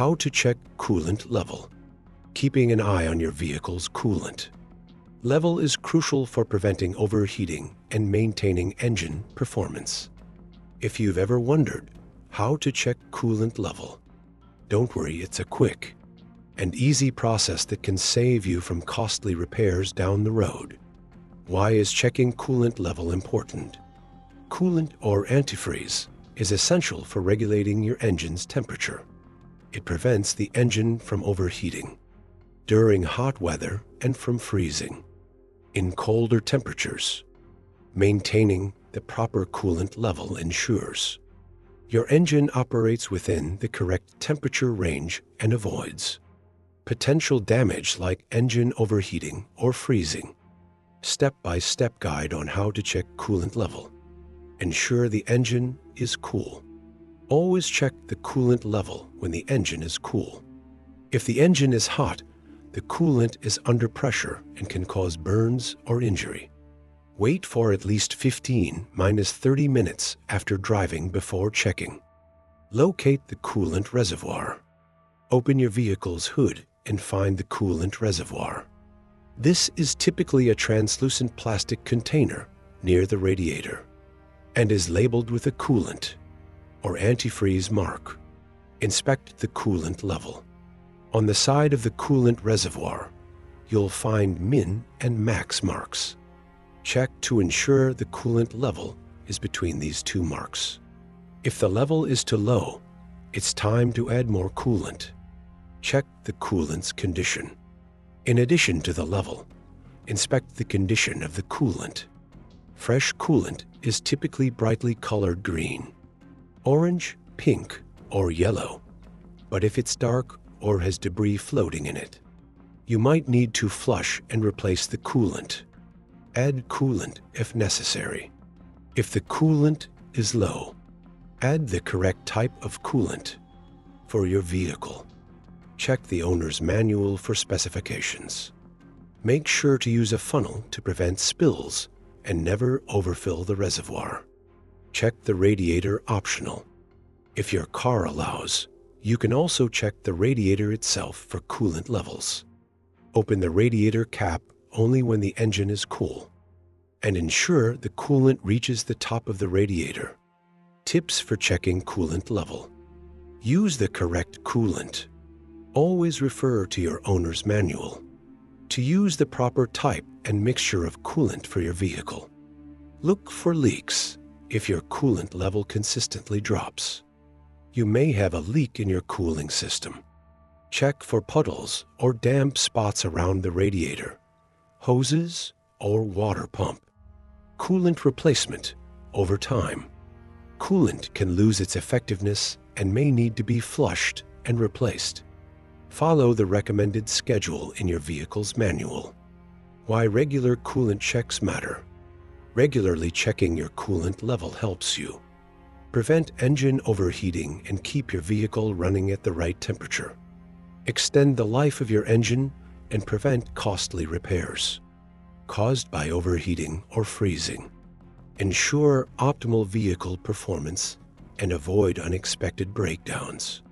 How to check coolant level. Keeping an eye on your vehicle's coolant level is crucial for preventing overheating and maintaining engine performance. If you've ever wondered how to check coolant level, don't worry, it's a quick and easy process that can save you from costly repairs down the road. Why is checking coolant level important? Coolant or antifreeze is essential for regulating your engine's temperature. It prevents the engine from overheating during hot weather and from freezing in colder temperatures. Maintaining the proper coolant level ensures your engine operates within the correct temperature range and avoids potential damage like engine overheating or freezing. Step-by-step guide on how to check coolant level. Ensure the engine is cool. Always check the coolant level when the engine is cool. If the engine is hot, the coolant is under pressure and can cause burns or injury. Wait for at least 15–30 minutes after driving before checking. Locate the coolant reservoir. Open your vehicle's hood and find the coolant reservoir. This is typically a translucent plastic container near the radiator and is labeled with a coolant or antifreeze mark. Inspect the coolant level. On the side of the coolant reservoir, you'll find min and max marks. Check to ensure the coolant level is between these two marks. If the level is too low, it's time to add more coolant. Check the coolant's condition. In addition to the level, inspect the condition of the coolant. Fresh coolant is typically brightly colored green, orange, pink, or yellow. But if it's dark or has debris floating in it, you might need to flush and replace the coolant. Add coolant if necessary. If the coolant is low, add the correct type of coolant for your vehicle. Check the owner's manual for specifications. Make sure to use a funnel to prevent spills and never overfill the reservoir. Check the radiator optional. If your car allows, you can also check the radiator itself for coolant levels. Open the radiator cap only when the engine is cool, and ensure the coolant reaches the top of the radiator. Tips for checking coolant level. Use the correct coolant. Always refer to your owner's manual to use the proper type and mixture of coolant for your vehicle. Look for leaks if your coolant level consistently drops. You may have a leak in your cooling system. Check for puddles or damp spots around the radiator, hoses, or water pump. Coolant replacement over time. Coolant can lose its effectiveness and may need to be flushed and replaced. Follow the recommended schedule in your vehicle's manual. Why regular coolant checks matter. Regularly checking your coolant level helps you prevent engine overheating and keep your vehicle running at the right temperature. Extend the life of your engine and prevent costly repairs caused by overheating or freezing. Ensure optimal vehicle performance and avoid unexpected breakdowns.